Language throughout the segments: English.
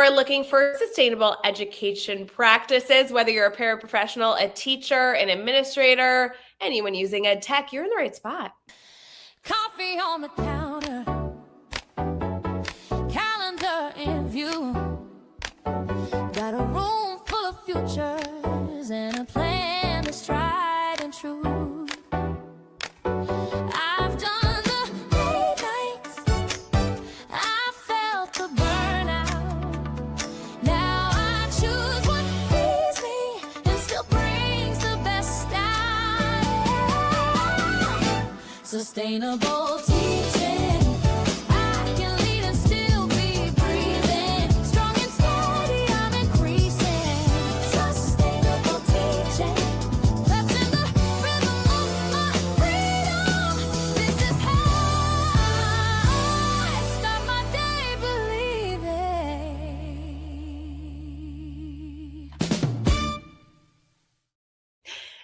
are looking for sustainable education practices, whether you're a paraprofessional, a teacher, an administrator, anyone using ed tech, you're in the right spot. Coffee on the counter, calendar in view, got a room full of futures and a plan that's tried and true. I've done the late nights, I felt the burnout. Now I choose what feeds me and still brings the best out. Sustainable teaching, I can lead and still be breathing. Strong and steady, I'm increasing. Sustainable teaching, that's in the rhythm of my freedom. This is how I start my day believing.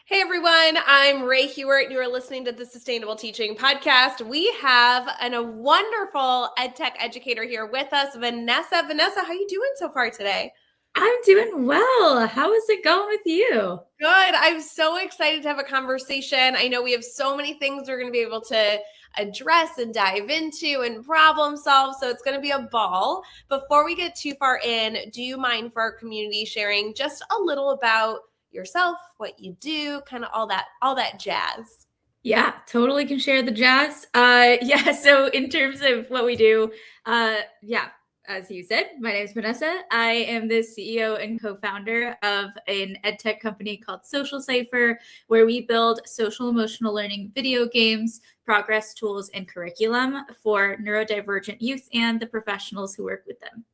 Hey everyone, I'm Ray Hewart, and you are listening to the Sustainable Teaching Podcast. We have a wonderful ed tech educator here with us, Vanessa. Vanessa, how are you doing so far today? I'm doing well. How is it going with you? Good. I'm so excited to have a conversation. I know we have so many things we're going to be able to address and dive into and problem solve, so it's going to be a ball. Before we get too far in, do you mind for our community sharing just a little about yourself, what you do, kind of all that jazz? Yeah, totally can share the jazz. So in terms of what we do, as you said, my name is Vanessa. I am the CEO and co-founder of an edtech company called Social Cipher, where we build social emotional learning video games, progress tools, and curriculum for neurodivergent youth and the professionals who work with them.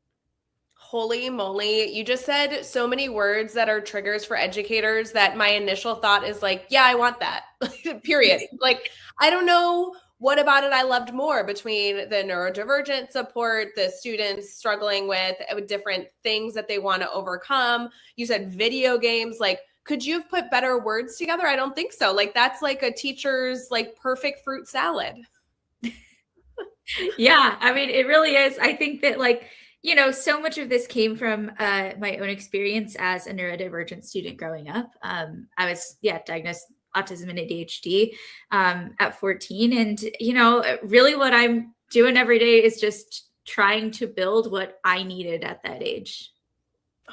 Holy moly, you just said so many words that are triggers for educators that my initial thought is like, yeah, I want that, period. Like, I don't know what about it I loved more between the neurodivergent support, the students struggling with different things that they want to overcome. You said video games, like, could you have put better words together? I don't think so. Like, that's like a teacher's like perfect fruit salad. Yeah, I mean, it really is. I think that so much of this came from my own experience as a neurodivergent student growing up. I was, diagnosed autism and ADHD at 14. And, really what I'm doing every day is just trying to build what I needed at that age.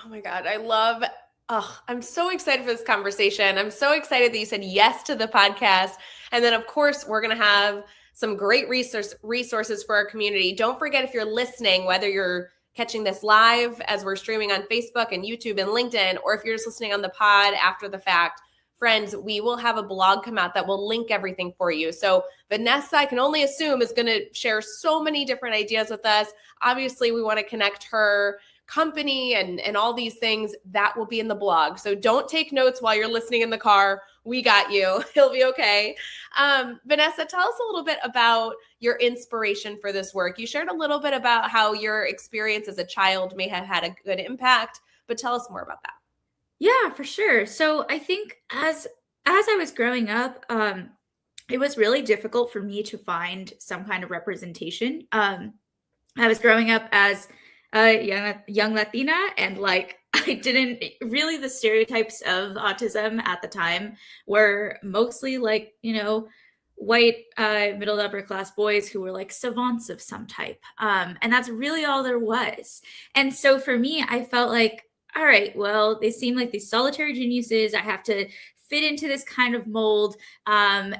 Oh my God, I'm so excited for this conversation. I'm so excited that you said yes to the podcast. And then, of course, we're going to have some great resources for our community. Don't forget, if you're listening, whether you're catching this live as we're streaming on Facebook and YouTube and LinkedIn, or if you're just listening on the pod after the fact, friends, we will have a blog come out that will link everything for you. So Vanessa, I can only assume, is going to share so many different ideas with us. Obviously, we want to connect her company and all these things that will be in the blog. So don't take notes while you're listening in the car. We got you. He'll be okay. Vanessa, tell us a little bit about your inspiration for this work. You shared a little bit about how your experience as a child may have had a good impact, but tell us more about that. Yeah, for sure. So I think as I was growing up, it was really difficult for me to find some kind of representation. I was growing up as a young Latina, and I didn't really, the stereotypes of autism at the time were mostly white middle to upper class boys who were like savants of some type. And that's really all there was. And so for me, I felt like, all right, well, they seem like these solitary geniuses. I have to fit into this kind of mold. And,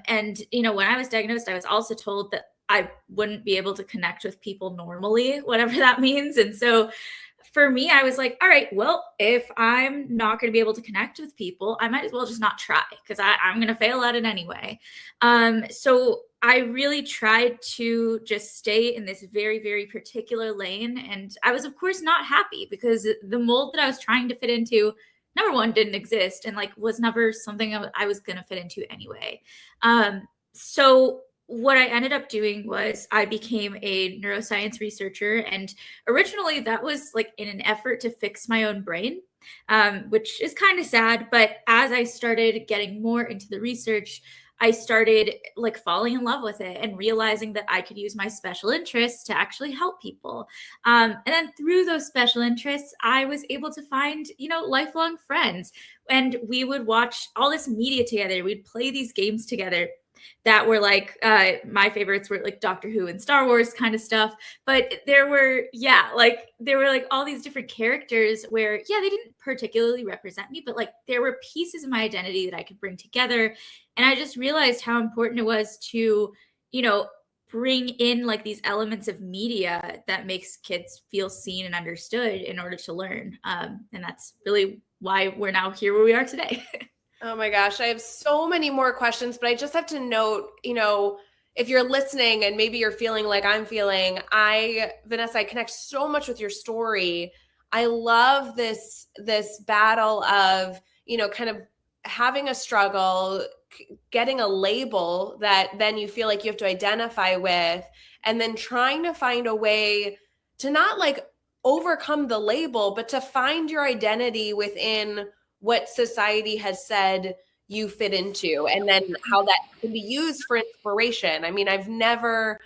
when I was diagnosed, I was also told that I wouldn't be able to connect with people normally, whatever that means. And so for me, I was like, all right, well, if I'm not going to be able to connect with people, I might as well just not try, because I'm going to fail at it anyway. So I really tried to just stay in this very, very particular lane. And I was, of course, not happy, because the mold that I was trying to fit into, number one, didn't exist, and was never something I was going to fit into anyway. So what I ended up doing was I became a neuroscience researcher. And originally that was in an effort to fix my own brain, which is kind of sad. But as I started getting more into the research, I started like falling in love with it and realizing that I could use my special interests to actually help people. And then through those special interests, I was able to find, lifelong friends. And we would watch all this media together. We'd play these games together that were like, my favorites were like Doctor Who and Star Wars kind of stuff. But there were like all these different characters where, they didn't particularly represent me, but like there were pieces of my identity that I could bring together. And I just realized how important it was to, bring in like these elements of media that makes kids feel seen and understood in order to learn. And that's really why we're now here where we are today. Oh my gosh, I have so many more questions, but I just have to note, if you're listening and maybe you're feeling like I'm feeling, Vanessa, I connect so much with your story. I love this battle of, kind of having a struggle, getting a label that then you feel like you have to identify with, and then trying to find a way to not like overcome the label, but to find your identity within what society has said you fit into, and then how that can be used for inspiration. I mean, I've never,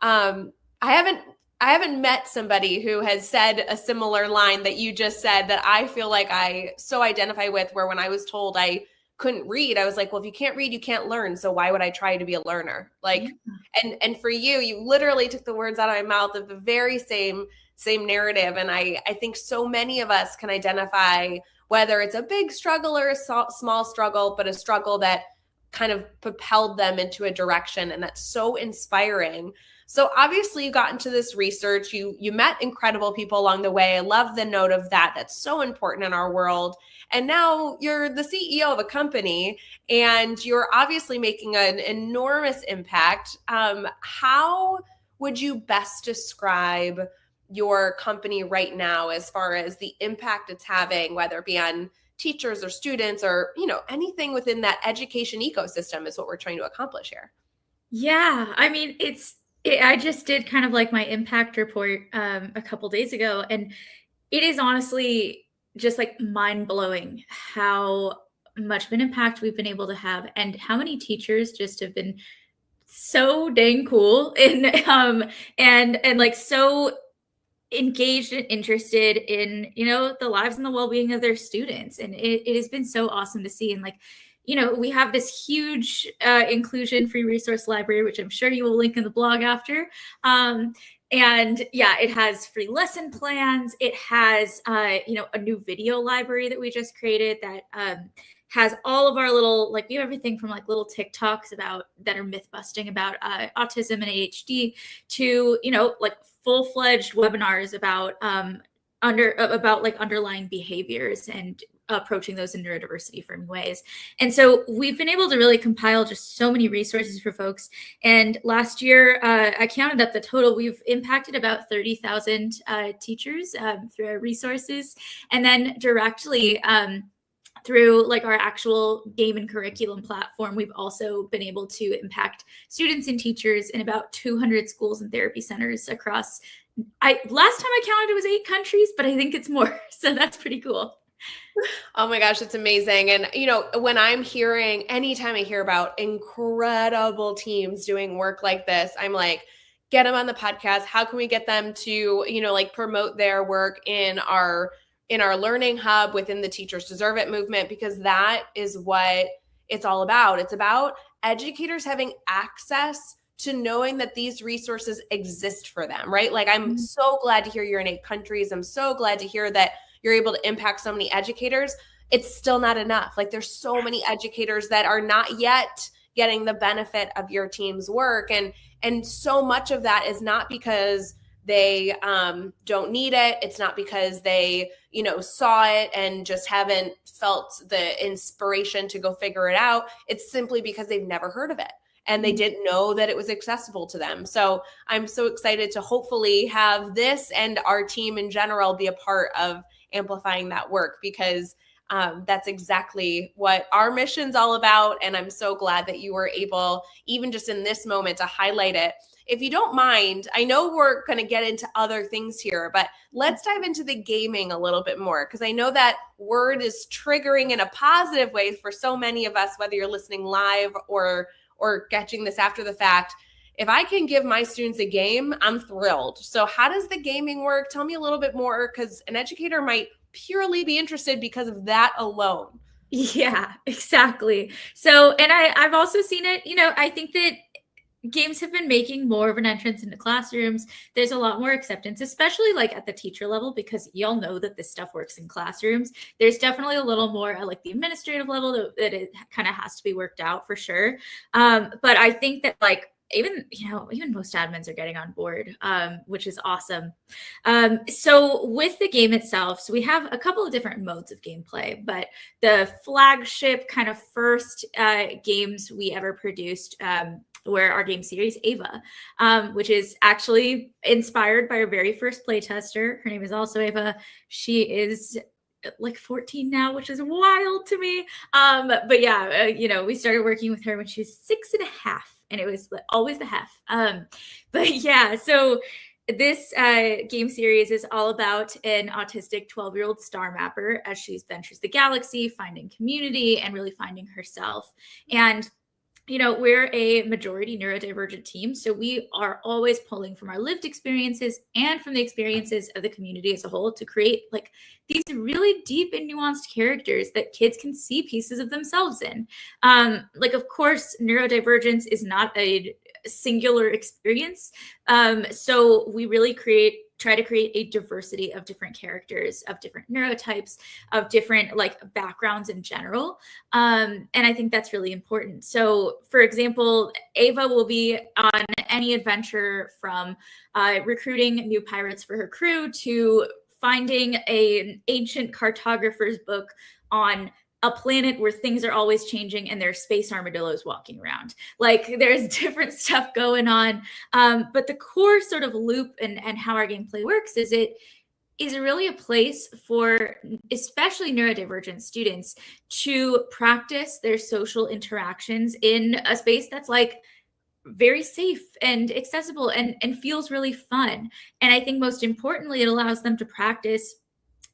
I haven't met somebody who has said a similar line that you just said that I feel like I so identify with, where when I was told I couldn't read, I was like, well, if you can't read, you can't learn. So why would I try to be a learner? Like, and for you literally took the words out of my mouth of the very same narrative. And I think so many of us can identify, whether it's a big struggle or a small struggle, but a struggle that kind of propelled them into a direction. And that's so inspiring. So obviously you got into this research, you met incredible people along the way. I love the note of that. That's so important in our world. And now you're the CEO of a company and you're obviously making an enormous impact. How would you best describe your company right now as far as the impact it's having, whether it be on teachers or students or, anything within that education ecosystem is what we're trying to accomplish here? Yeah, I mean, I just did kind of like my impact report a couple days ago, and it is honestly just like mind blowing how much of an impact we've been able to have, and how many teachers just have been so dang cool and like so engaged and interested in the lives and the well-being of their students. And it has been so awesome to see. And like, we have this huge inclusion free resource library, which I'm sure you will link in the blog after. And yeah, it has free lesson plans. It has a new video library that we just created that has all of our little, like, we have everything from like little TikToks that are myth busting about autism and ADHD to like full-fledged webinars about underlying behaviors and approaching those in neurodiversity friendly ways. And so we've been able to really compile just so many resources for folks. And last year, I counted up the total. We've impacted about 30,000 teachers through our resources. And then directly through like our actual game and curriculum platform, we've also been able to impact students and teachers in about 200 schools and therapy centers across, last time I counted, it was 8 countries, but I think it's more. So that's pretty cool. Oh my gosh, it's amazing. And, when anytime I hear about incredible teams doing work like this, I'm like, get them on the podcast. How can we get them to, like promote their work in our learning hub within the Teachers Deserve It movement? Because that is what it's all about. It's about educators having access to knowing that these resources exist for them, right? Like, I'm so glad to hear you're in 8 countries. I'm so glad to hear that you're able to impact so many educators. It's still not enough. Like, there's so many educators that are not yet getting the benefit of your team's work. And so much of that is not because they don't need it. It's not because they, saw it and just haven't felt the inspiration to go figure it out. It's simply because they've never heard of it and they didn't know that it was accessible to them. So I'm so excited to hopefully have this and our team in general be a part of amplifying that work, because that's exactly what our mission's all about. And I'm so glad that you were able, even just in this moment, to highlight it. if you don't mind, I know we're going to get into other things here, but let's dive into the gaming a little bit more, because I know that word is triggering in a positive way for so many of us, whether you're listening live or catching this after the fact. If I can give my students a game, I'm thrilled. So how does the gaming work? Tell me a little bit more, because an educator might purely be interested because of that alone. Yeah, exactly. So, and I've also seen it, I think that games have been making more of an entrance into classrooms. There's a lot more acceptance, especially like at the teacher level, because y'all know that this stuff works in classrooms. There's definitely a little more at like the administrative level that it kind of has to be worked out for sure. But I think that like even most admins are getting on board, which is awesome. So with the game itself, so we have a couple of different modes of gameplay, but the flagship kind of first games we ever produced were our game series Ava, which is actually inspired by our very first playtester. Her name is also Ava. She is like 14 now, which is wild to me. But yeah, we started working with her when she was 6.5, and it was always the half. But yeah, so this game series is all about an autistic 12-year-old star mapper as she ventures the galaxy, finding community and really finding herself. And we're a majority neurodivergent team, so we are always pulling from our lived experiences and from the experiences of the community as a whole to create like these really deep and nuanced characters that kids can see pieces of themselves in. Like, of course, neurodivergence is not a singular experience. So we really try to create a diversity of different characters, of different neurotypes, of different like backgrounds in general. And I think that's really important. So for example, Ava will be on any adventure from recruiting new pirates for her crew to finding an ancient cartographer's book on a planet where things are always changing and there's space armadillos walking around. Like there's different stuff going on. But the core sort of loop and how our gameplay works is it is really a place for especially neurodivergent students to practice their social interactions in a space that's like very safe and accessible and feels really fun. And I think most importantly, it allows them to practice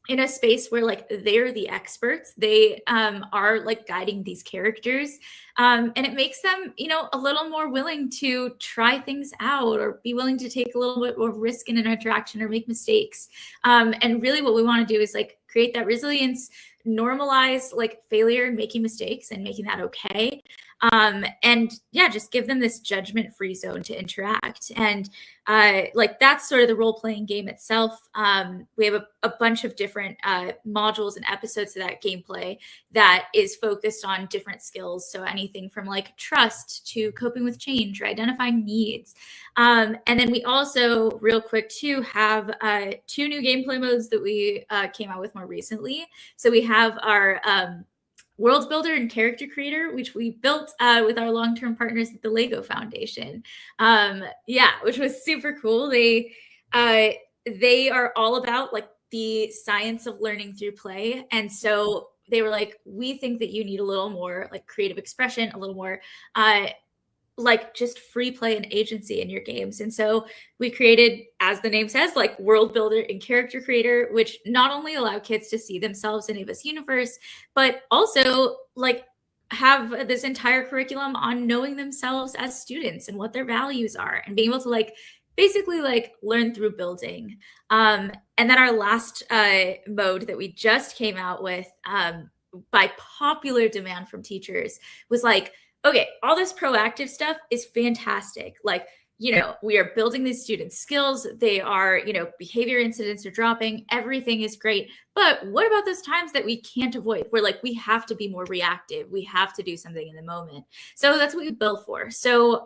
in a space where like they're the experts. They are like guiding these characters, and it makes them a little more willing to try things out or be willing to take a little bit more risk in an interaction or make mistakes. And really what we want to do is like create that resilience, normalize like failure and making mistakes and making that okay. And yeah, just give them this judgment-free zone to interact. And like that's sort of the role-playing game itself. We have a bunch of different modules and episodes of that gameplay that is focused on different skills. So anything from like trust to coping with change or identifying needs. And then we also, real quick too, have 2 new gameplay modes that we came out with more recently. So we have our World Builder and Character Creator, which we built with our long-term partners at the Lego Foundation. Which was super cool. They are all about like the science of learning through play. And so they were like, we think that you need a little more like creative expression, a little more like just free play and agency in your games. And so we created, as the name says, like World Builder and Character Creator, which not only allow kids to see themselves in Ava's universe, but also like have this entire curriculum on knowing themselves as students and what their values are and being able to like basically like learn through building. And then our last mode that we just came out with by popular demand from teachers was like, okay, all this proactive stuff is fantastic. Like, we are building these students' skills. They are, behavior incidents are dropping. Everything is great. But what about those times that we can't avoid? Where like we have to be more reactive. We have to do something in the moment. So that's what we built for. So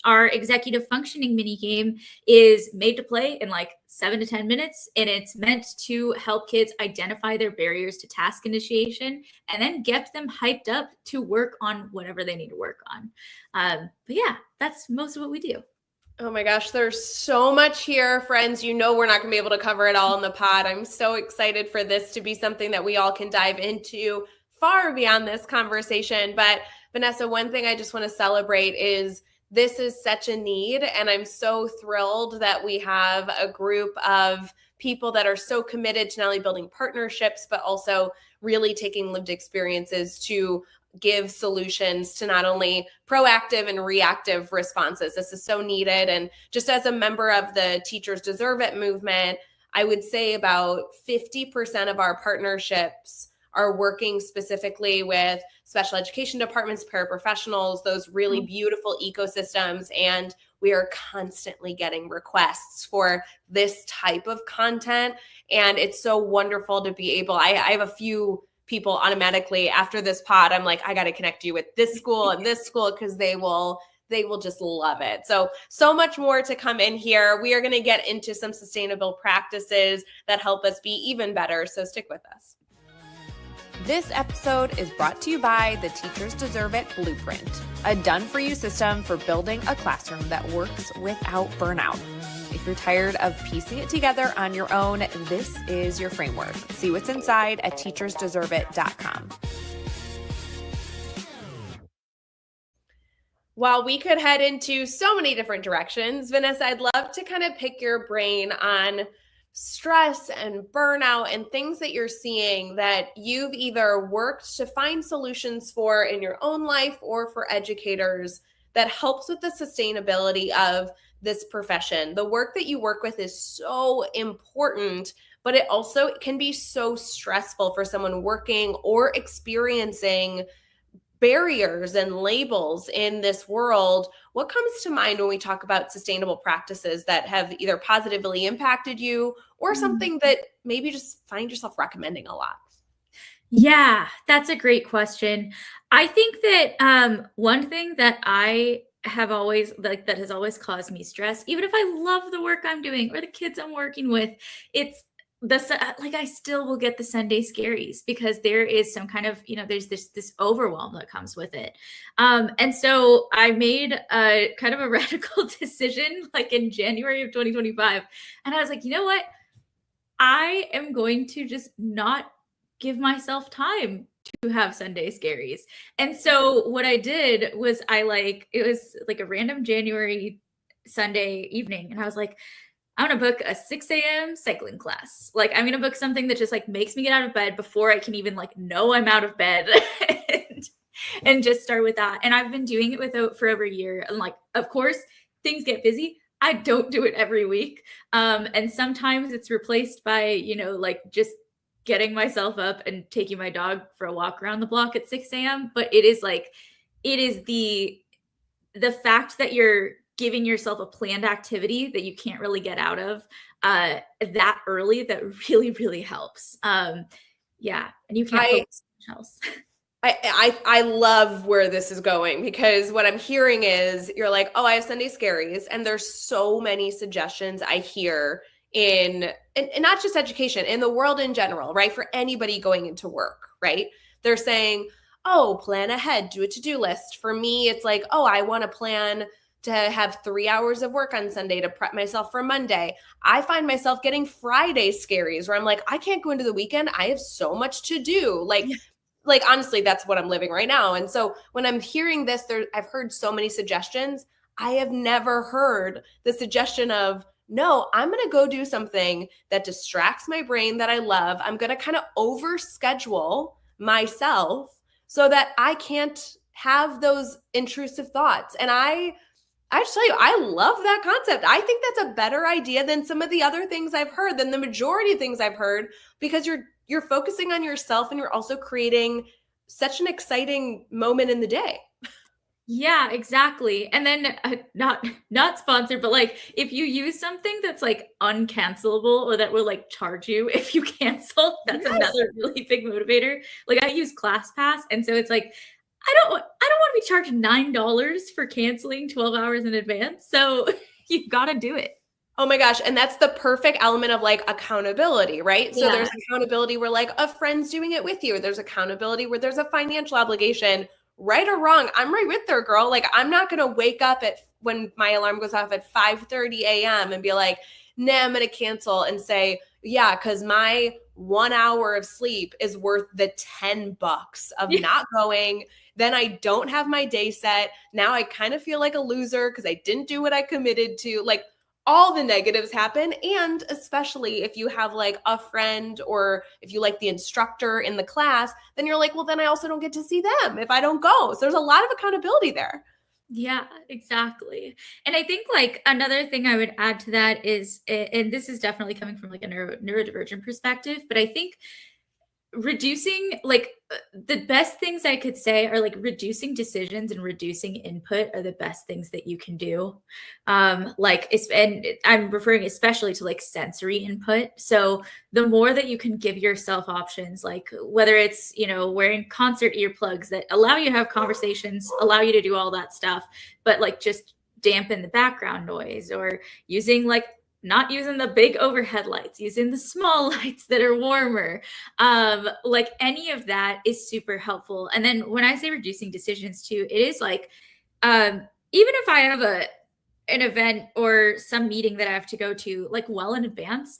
our executive functioning mini game is made to play in like 7 to 10 minutes. And it's meant to help kids identify their barriers to task initiation and then get them hyped up to work on whatever they need to work on. But yeah, that's most of what we do. Oh my gosh, there's so much here, friends. We're not going to be able to cover it all in the pod. I'm so excited for this to be something that we all can dive into far beyond this conversation. But Vanessa, one thing I just want to celebrate is this is such a need. And I'm so thrilled that we have a group of people that are so committed to not only building partnerships, but also really taking lived experiences to give solutions to not only proactive and reactive responses. This is so needed. And just as a member of the Teachers Deserve It movement, I would say about 50% of our partnerships are working specifically with special education departments, paraprofessionals, those really beautiful ecosystems. And we are constantly getting requests for this type of content. And it's so wonderful to be able, I have a few people automatically after this pod, I'm like, I got to connect you with this school and this school, because they will just love it. So much more to come in here. We are going to get into some sustainable practices that help us be even better. So stick with us. This episode is brought to you by the Teachers Deserve It Blueprint, a done-for-you system for building a classroom that works without burnout. If you're tired of piecing it together on your own, this is your framework. See what's inside at teachersdeserveit.com. While we could head into so many different directions, Vanessa, I'd love to kind of pick your brain on stress and burnout and things that you're seeing that you've either worked to find solutions for in your own life or for educators that helps with the sustainability of this profession. The work that you work with is so important, but it also can be so stressful for someone working or experiencing barriers and labels in this world. What comes to mind when we talk about sustainable practices that have either positively impacted you or something that maybe just find yourself recommending a lot? Yeah, that's a great question. I think that one thing that I have always that has always caused me stress, even if I love the work I'm doing or the kids I'm working with, it's I still will get the Sunday scaries because there is some kind of, there's this overwhelm that comes with it. And so I made a kind of a radical decision like in January of 2025. And I was like, you know what? I am going to just not give myself time to have Sunday scaries. And so what I did was it was like a random January Sunday evening. And I was like, I'm going to book a 6 a.m. cycling class. Like, I'm going to book something that just like makes me get out of bed before I can even like know I'm out of bed and just start with that. And I've been doing it for over a year. And like, of course, things get busy. I don't do it every week. And sometimes it's replaced by, like just getting myself up and taking my dog for a walk around the block at 6 a.m. But it is the fact that you're giving yourself a planned activity that you can't really get out of that early that really, really helps. Yeah. And you can't focus on else. I love where this is going, because what I'm hearing is you're like, oh, I have Sunday scaries. And there's so many suggestions I hear in not just education, in the world in general, right? For anybody going into work, right? They're saying, oh, plan ahead, do a to-do list. For me, it's like, oh, I want to plan to have 3 hours of work on Sunday to prep myself for Monday. I find myself getting Friday scaries where I'm like, I can't go into the weekend. I have so much to do. Like honestly, that's what I'm living right now. And so when I'm hearing this, I've heard so many suggestions. I have never heard the suggestion of, no, I'm going to go do something that distracts my brain that I love. I'm going to kind of overschedule myself so that I can't have those intrusive thoughts. And I just tell you, I love that concept. I think that's a better idea than some of the other things I've heard, than the majority of things I've heard, because you're focusing on yourself and you're also creating such an exciting moment in the day. Yeah, exactly. And then not sponsored, but like if you use something that's like uncancelable or that will like charge you if you cancel, that's another really big motivator. Like I use ClassPass, and so it's like I don't want to be charged $9 for canceling 12 hours in advance. So you've got to do it. Oh my gosh. And that's the perfect element of like accountability, right? So there's accountability where like a friend's doing it with you. There's accountability where there's a financial obligation. Right or wrong, I'm right with there, girl. Like I'm not going to wake up when my alarm goes off at 5:30 a.m. and be like, nah, I'm going to cancel and say, yeah, because my 1 hour of sleep is worth the $10 of not going. then I don't have my day set. Now I kind of feel like a loser because I didn't do what I committed to. Like, all the negatives happen. And especially if you have like a friend or if you like the instructor in the class, then you're like, well, then I also don't get to see them if I don't go. So there's a lot of accountability there. Yeah, exactly. And I think like another thing I would add to that is, and this is definitely coming from like a neurodivergent perspective, but I think reducing like the best things I could say are like reducing decisions and reducing input are the best things that you can do. Like it's, and I'm referring especially to like sensory input. So the more that you can give yourself options, like whether it's, you know, wearing concert earplugs that allow you to have conversations, allow you to do all that stuff, but like just dampen the background noise, or using like not using the big overhead lights, using the small lights that are warmer. Like any of that is super helpful. And then when I say reducing decisions too, it is like, even if I have an event or some meeting that I have to go to like well in advance,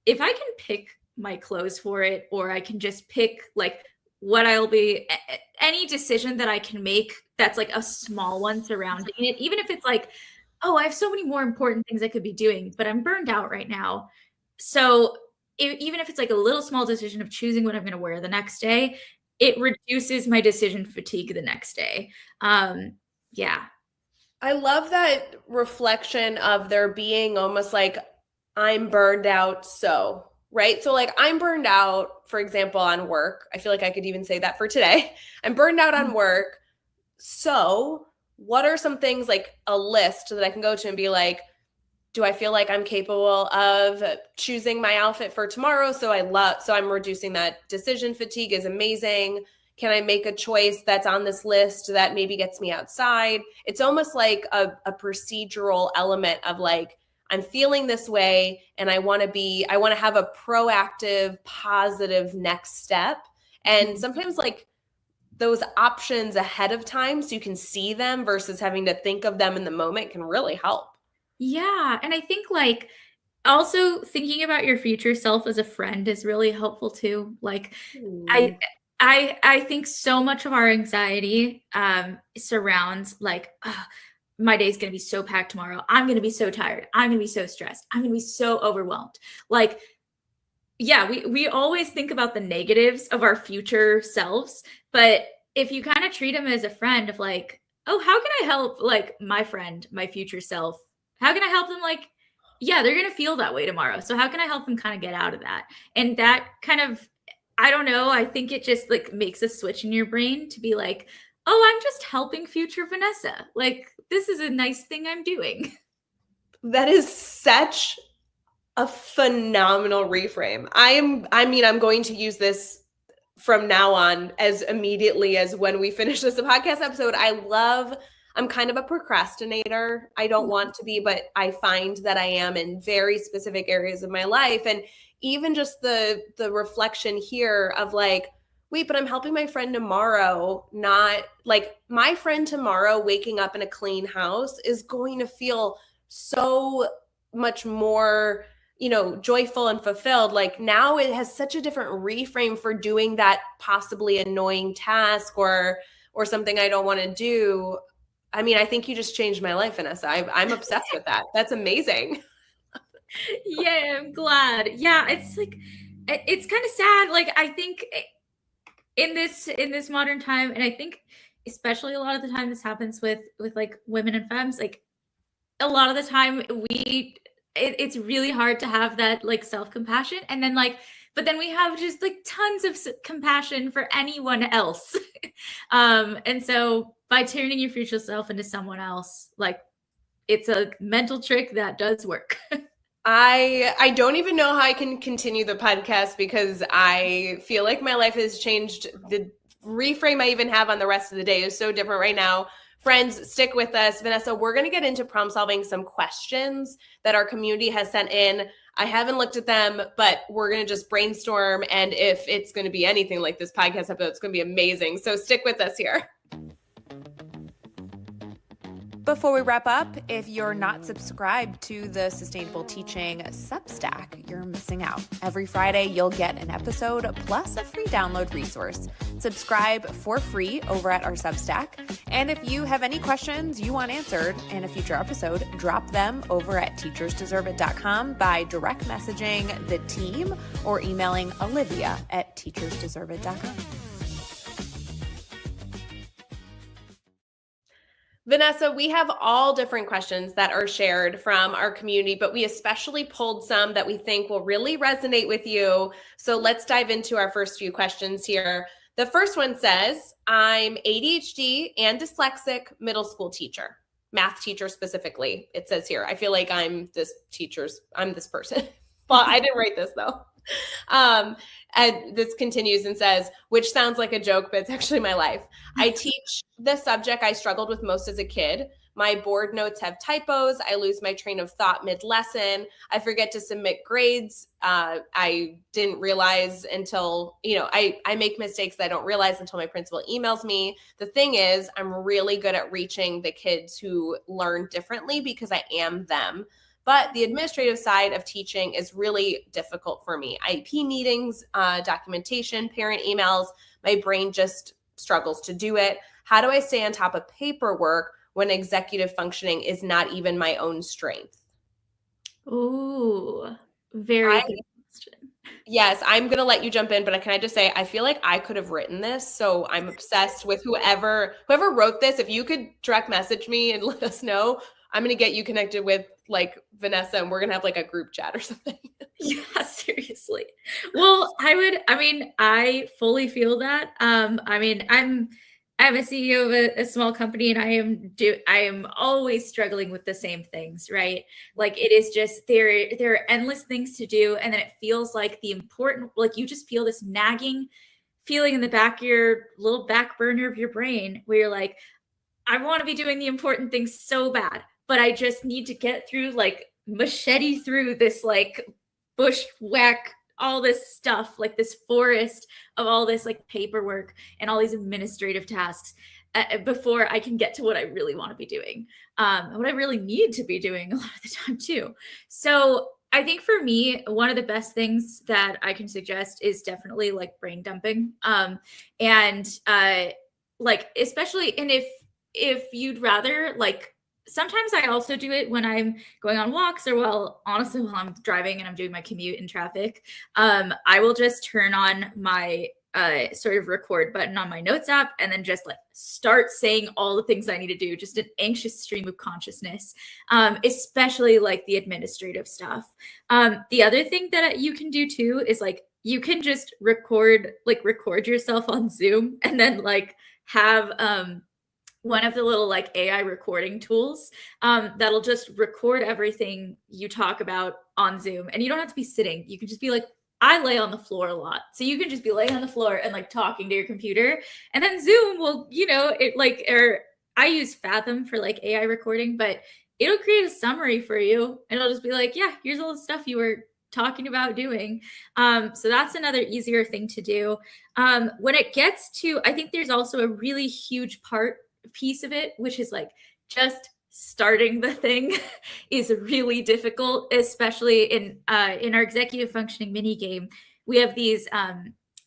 if I can pick my clothes for it, or I can just pick like what I'll be, any decision that I can make that's like a small one surrounding it, even if it's like, oh, I have so many more important things I could be doing, but I'm burned out right now. So even if it's like a little small decision of choosing what I'm going to wear the next day, it reduces my decision fatigue the next day. Yeah. I love that reflection of there being almost like I'm burned out. So, right. So, like, I'm burned out, for example, on work. I feel like I could even say that for today. I'm burned out on work. So, what are some things, like a list that I can go to and be like, do I feel like I'm capable of choosing my outfit for tomorrow? So I'm reducing that decision fatigue is amazing. Can I make a choice that's on this list that maybe gets me outside? It's almost like a procedural element of like, I'm feeling this way and I want to have a proactive, positive next step. And sometimes like those options ahead of time so you can see them versus having to think of them in the moment can really help. Yeah. And I think like also thinking about your future self as a friend is really helpful too. Like I I think so much of our anxiety surrounds like, "Ugh, my day's gonna be so packed tomorrow. I'm gonna be so tired. I'm gonna be so stressed. I'm gonna be so overwhelmed." Like, yeah, we always think about the negatives of our future selves, but if you kind of treat them as a friend of like, oh, how can I help like my friend, my future self? How can I help them like, yeah, they're gonna feel that way tomorrow. So how can I help them kind of get out of that? And that kind of, I don't know, I think it just like makes a switch in your brain to be like, oh, I'm just helping future Vanessa. Like this is a nice thing I'm doing. That is such a phenomenal reframe. I'm going to use this from now on as immediately as when we finish this podcast episode. I'm kind of a procrastinator. I don't want to be, but I find that I am in very specific areas of my life. And even just the reflection here of like, wait, but I'm helping my friend tomorrow, not like my friend tomorrow waking up in a clean house is going to feel so much more, joyful and fulfilled. Like now it has such a different reframe for doing that possibly annoying task or something I don't want to do. I mean, I think you just changed my life, Vanessa. I'm obsessed with that. That's amazing. Yeah, I'm glad. Yeah, it's like it's kind of sad. Like I think in this modern time, and I think especially a lot of the time this happens with like women and femmes, like a lot of the time it's really hard to have that like self-compassion, and then like but then we have just like tons of compassion for anyone else. And so by turning your future self into someone else, like it's a mental trick that does work. I don't even know how I can continue the podcast because I feel like my life has changed. The reframe I even have on the rest of the day is so different right now. Friends, stick with us. Vanessa, we're going to get into problem solving some questions that our community has sent in. I haven't looked at them, but we're going to just brainstorm. And if it's going to be anything like this podcast episode, it's going to be amazing. So stick with us here. Before we wrap up, if you're not subscribed to the Sustainable Teaching Substack, you're missing out. Every Friday, you'll get an episode plus a free download resource. Subscribe for free over at our Substack. And if you have any questions you want answered in a future episode, drop them over at teachersdeserveit.com by direct messaging the team or emailing Olivia at teachersdeserveit.com. Vanessa, we have all different questions that are shared from our community, but we especially pulled some that we think will really resonate with you. So let's dive into our first few questions here. The first one says, I'm ADHD and dyslexic middle school teacher, math teacher specifically. It says here, I feel like I'm this person. Well, I didn't write this though. And this continues and says, which sounds like a joke, but it's actually my life. I teach the subject I struggled with most as a kid. My board notes have typos. I lose my train of thought mid-lesson. I forget to submit grades. I didn't realize until, I make mistakes that I don't realize until my principal emails me. The thing is, I'm really good at reaching the kids who learn differently because I am them. But the administrative side of teaching is really difficult for me. IEP meetings, documentation, parent emails, my brain just struggles to do it. How do I stay on top of paperwork when executive functioning is not even my own strength? Ooh, very good question. Yes, I'm going to let you jump in, but can I just say, I feel like I could have written this. So I'm obsessed with whoever wrote this. If you could direct message me and let us know, I'm going to get you connected with like Vanessa and we're going to have like a group chat or something. Yeah, seriously. Well, I fully feel that. I'm a CEO of a small company and I am always struggling with the same things, right? Like it is just, there are endless things to do. And then it feels like you just feel this nagging feeling in the back of your little back burner of your brain where you're like, I want to be doing the important things so bad, but I just need to get through, like machete through this like bushwhack, all this stuff, like this forest of all this like paperwork and all these administrative tasks before I can get to what I really want to be doing, what I really need to be doing a lot of the time too. So I think for me, one of the best things that I can suggest is definitely like brain dumping. Like especially, and if you'd rather, like sometimes I also do it when I'm going on walks or honestly, while I'm driving and I'm doing my commute in traffic, I will just turn on my sort of record button on my notes app and then just like start saying all the things I need to do, just an anxious stream of consciousness, especially like the administrative stuff. The other thing that you can do too is like, you can just record yourself on Zoom and then like have, one of the little like AI recording tools that'll just record everything you talk about on Zoom. And you don't have to be sitting. You can just be like, I lay on the floor a lot. So you can just be laying on the floor and like talking to your computer. And then Zoom will, I use Fathom for like AI recording, but it'll create a summary for you. And it'll just be like, yeah, here's all the stuff you were talking about doing. So that's another easier thing to do. When it gets to, I think there's also a really huge piece of it, which is like just starting the thing is really difficult, especially in our executive functioning mini game. We have these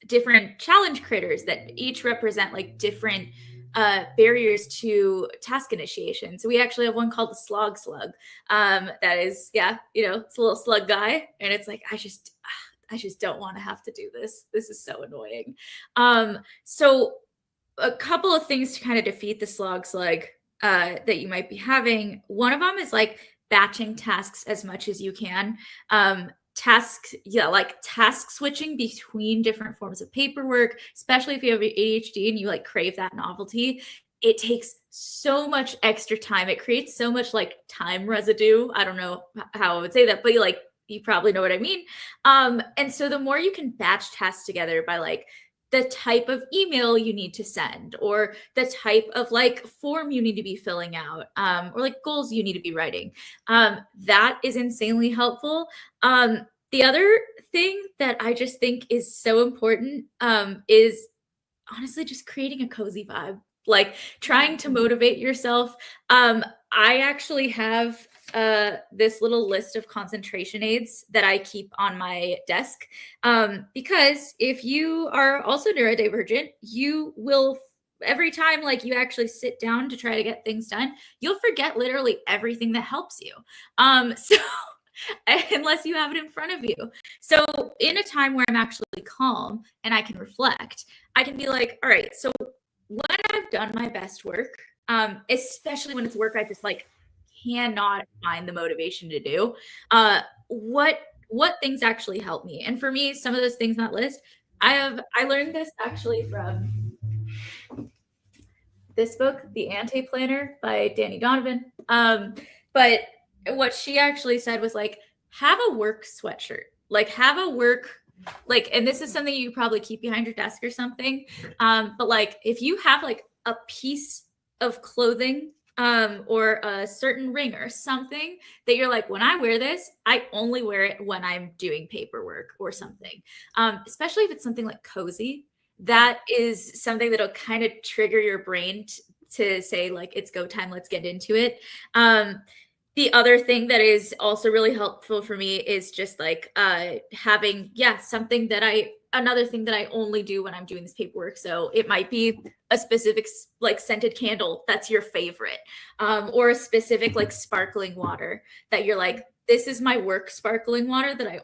different challenge critters that each represent like different barriers to task initiation. So we actually have one called the slug. That is, it's a little slug guy, and it's like I just don't want to have to do this. This is so annoying. So a couple of things to kind of defeat the slug that you might be having. One of them is like batching tasks as much as you can. Task switching between different forms of paperwork, especially if you have ADHD and you like crave that novelty. It takes so much extra time. It creates so much like time residue. I don't know how I would say that, but you probably know what I mean. And so the more you can batch tasks together by like the type of email you need to send, or the type of like form you need to be filling out, or like goals you need to be writing. That is insanely helpful. The other thing that I just think is so important is honestly just creating a cozy vibe like trying to motivate yourself. I actually have this little list of concentration aids that I keep on my desk, because if you are also neurodivergent, you will every time like you actually sit down to try to get things done, you'll forget literally everything that helps you. So unless you have it in front of you. So in a time where I'm actually calm and I can reflect, I can be like, all right, so when I've done my best work, especially when it's work I just like cannot find the motivation to do, what things actually help me? And for me, some of those things on that list, I learned this actually from this book, The Anti-Planner by Danny Donovan. But what she actually said was like, have a work sweatshirt, like have a work, like, and this is something you probably keep behind your desk or something. But like, if you have like a piece of clothing, or a certain ring or something that you're like, when I wear this, I only wear it when I'm doing paperwork or something. Especially if it's something like cozy, that is something that'll kind of trigger your brain to say like, it's go time, let's get into it. The other thing that is also really helpful for me is just like having, something that another thing that I only do when I'm doing this paperwork. So it might be a specific like scented candle that's your favorite, or a specific like sparkling water that you're like, this is my work sparkling water that I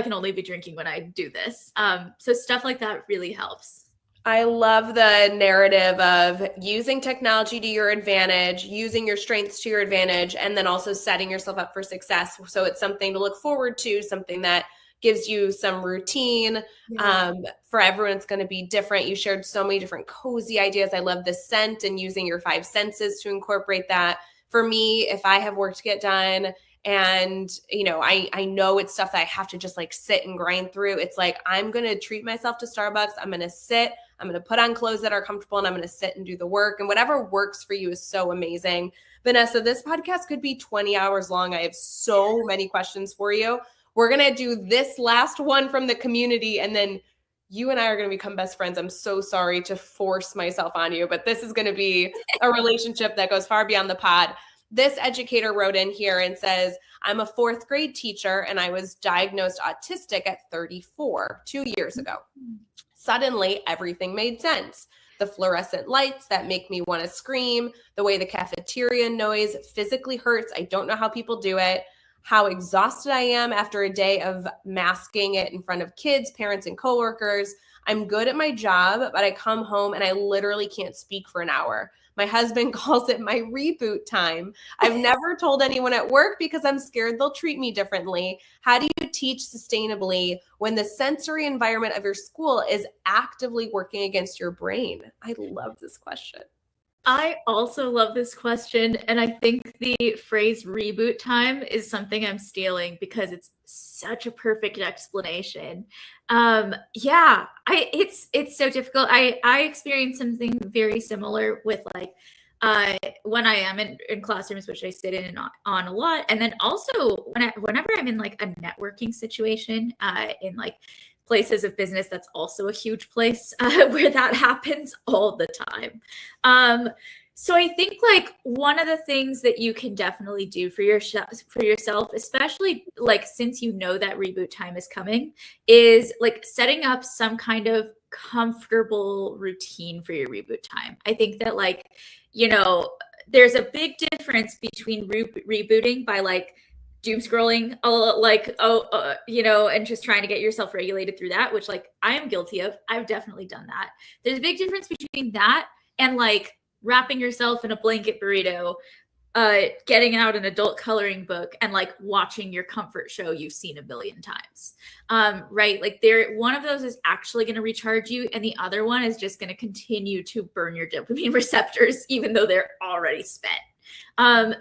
can only be drinking when I do this. So stuff like that really helps. I love the narrative of using technology to your advantage, using your strengths to your advantage, and then also setting yourself up for success. So it's something to look forward to, something that gives you some routine. For everyone, it's going to be different. You shared so many different cozy ideas. I love the scent and using your 5 senses to incorporate that. For me, if I have work to get done, and, I know it's stuff that I have to just like sit and grind through. It's like, I'm going to treat myself to Starbucks. I'm going to sit, I'm going to put on clothes that are comfortable, and I'm going to sit and do the work, and whatever works for you is so amazing. Vanessa, this podcast could be 20 hours long. I have so many questions for you. We're going to do this last one from the community, and then you and I are going to become best friends. I'm so sorry to force myself on you, but this is going to be a relationship that goes far beyond the pod. This educator wrote in here and says, I'm a 4th grade teacher and I was diagnosed autistic at 34, 2 years ago. Suddenly, everything made sense. The fluorescent lights that make me want to scream, the way the cafeteria noise physically hurts. I don't know how people do it. How exhausted I am after a day of masking it in front of kids, parents, and coworkers. I'm good at my job, but I come home and I literally can't speak for an hour. My husband calls it my reboot time. I've never told anyone at work because I'm scared they'll treat me differently. How do you teach sustainably when the sensory environment of your school is actively working against your brain? I love this question. I also love this question, and I think the phrase reboot time is something I'm stealing because it's such a perfect explanation. It's so difficult. I experienced something very similar with like when I am in classrooms, which I sit in on a lot, and then also whenever I'm in like a networking situation in like places of business, that's also a huge place where that happens all the time. So I think like one of the things that you can definitely do for yourself, especially like since you know that reboot time is coming, is like setting up some kind of comfortable routine for your reboot time. I think that like, there's a big difference between rebooting by like doom scrolling, and just trying to get yourself regulated through that, which like I am guilty of. I've definitely done that. There's a big difference between that and like wrapping yourself in a blanket burrito, getting out an adult coloring book and like watching your comfort show you've seen a billion times. Right? Like one of those is actually going to recharge you, and the other one is just going to continue to burn your dopamine receptors, even though they're already spent.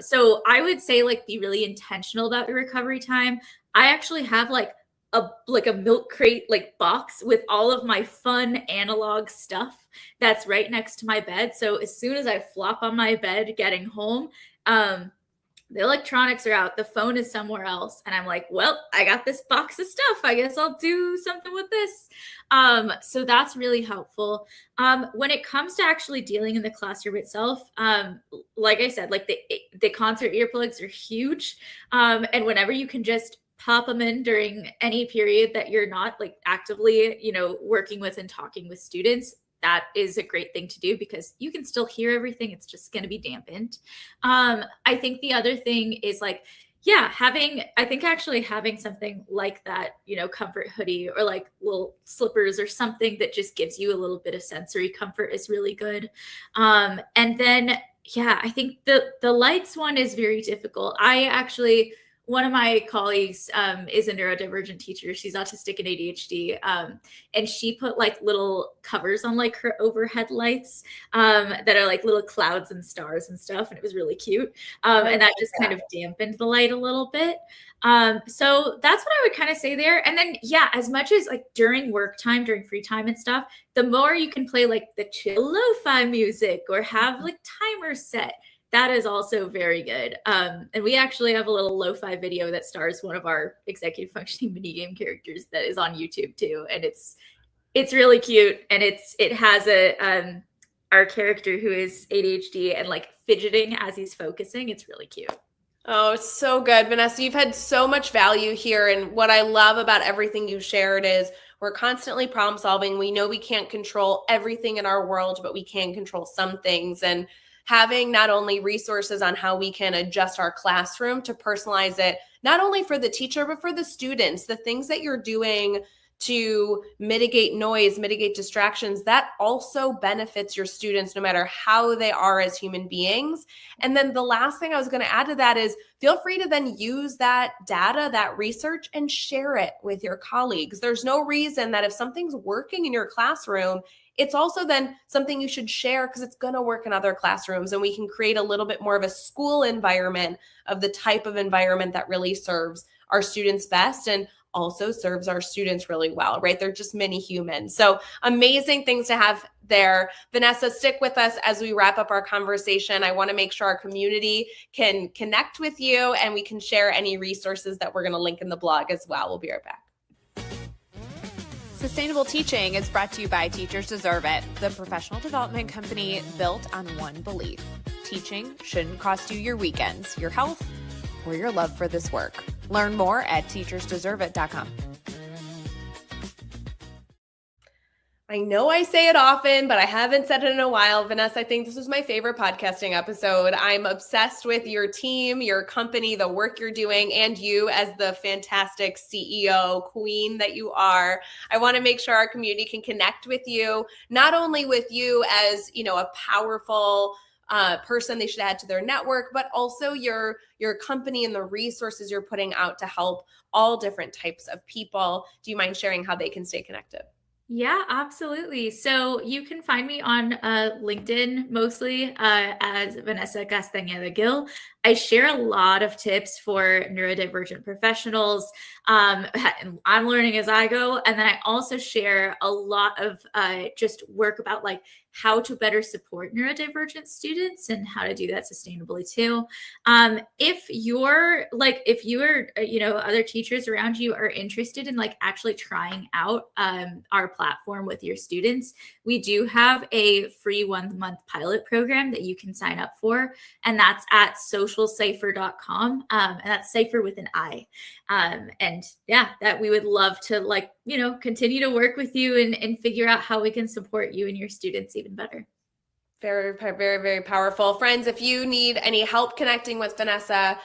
So I would say like be really intentional about your recovery time. I actually have like a milk crate like box with all of my fun analog stuff that's right next to my bed. So as soon as I flop on my bed getting home, the electronics are out, the phone is somewhere else, and I'm like, well, I got this box of stuff, I guess I'll do something with this. So that's really helpful. When it comes to actually dealing in the classroom itself, like I said, like the concert earplugs are huge. And whenever you can just pop them in during any period that you're not like actively, working with and talking with students, that is a great thing to do because you can still hear everything. It's just going to be dampened. I think the other thing is like, yeah, having something like that, comfort hoodie or like little slippers or something that just gives you a little bit of sensory comfort is really good. And then, yeah, I think the lights one is very difficult. One of my colleagues is a neurodivergent teacher. She's autistic and ADHD. And she put like little covers on like her overhead lights that are like little clouds and stars and stuff. And it was really cute. And that just kind of dampened the light a little bit. So that's what I would kind of say there. And then, yeah, as much as like during work time, during free time and stuff, the more you can play like the chill lo-fi music or have like timers set, that is also very good. And we actually have a little lo-fi video that stars one of our executive functioning minigame characters that is on YouTube too. And it's really cute. And it has our character who is ADHD and like fidgeting as he's focusing. It's really cute. Oh, so good. Vanessa, you've had so much value here. And what I love about everything you shared is we're constantly problem solving. We know we can't control everything in our world, but we can control some things. And having not only resources on how we can adjust our classroom to personalize it, not only for the teacher, but for the students, the things that you're doing to mitigate noise, mitigate distractions, that also benefits your students no matter how they are as human beings. And then the last thing I was going to add to that is feel free to then use that data, that research, and share it with your colleagues. There's no reason that if something's working in your classroom, it's also then something you should share because it's going to work in other classrooms, and we can create a little bit more of a school environment of the type of environment that really serves our students best and also serves our students really well, right? They're just mini humans. So amazing things to have there. Vanessa, stick with us as we wrap up our conversation. I want to make sure our community can connect with you and we can share any resources that we're going to link in the blog as well. We'll be right back. Sustainable Teaching is brought to you by Teachers Deserve It, the professional development company built on one belief. Teaching shouldn't cost you your weekends, your health, or your love for this work. Learn more at teachersdeserveit.com. I know I say it often, but I haven't said it in a while. Vanessa, I think this was my favorite podcasting episode. I'm obsessed with your team, your company, the work you're doing, and you as the fantastic CEO queen that you are. I want to make sure our community can connect with you, not only with you as, a powerful person they should add to their network, but also your company and the resources you're putting out to help all different types of people. Do you mind sharing how they can stay connected? Yeah, absolutely. So you can find me on LinkedIn mostly as Vanessa Castañeda Gill. I share a lot of tips for neurodivergent professionals. I'm learning as I go. And then I also share a lot of just work about like how to better support neurodivergent students and how to do that sustainably too. If other teachers around you are interested in like actually trying out our platform with your students, we do have a free 1 month pilot program that you can sign up for. And that's at socialsafer.com. And that's safer with an I. And yeah, that we would love to continue to work with you and figure out how we can support you and your students even better. Very, very, very powerful. Friends, if you need any help connecting with Vanessa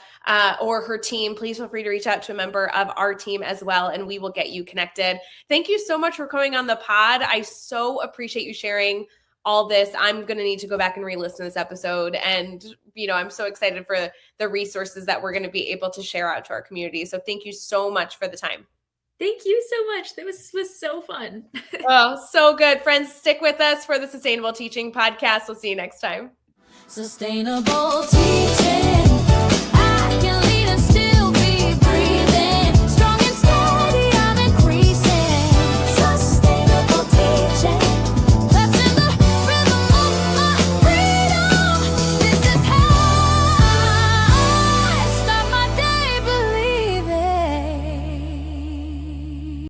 or her team, please feel free to reach out to a member of our team as well, and we will get you connected. Thank you so much for coming on the pod. I so appreciate you sharing all this. I'm going to need to go back and re-listen to this episode. And, I'm so excited for the resources that we're going to be able to share out to our community. So thank you so much for the time. Thank you so much. That was so fun. Oh, so good. Friends, stick with us for the Sustainable Teaching Podcast. We'll see you next time. Sustainable teaching.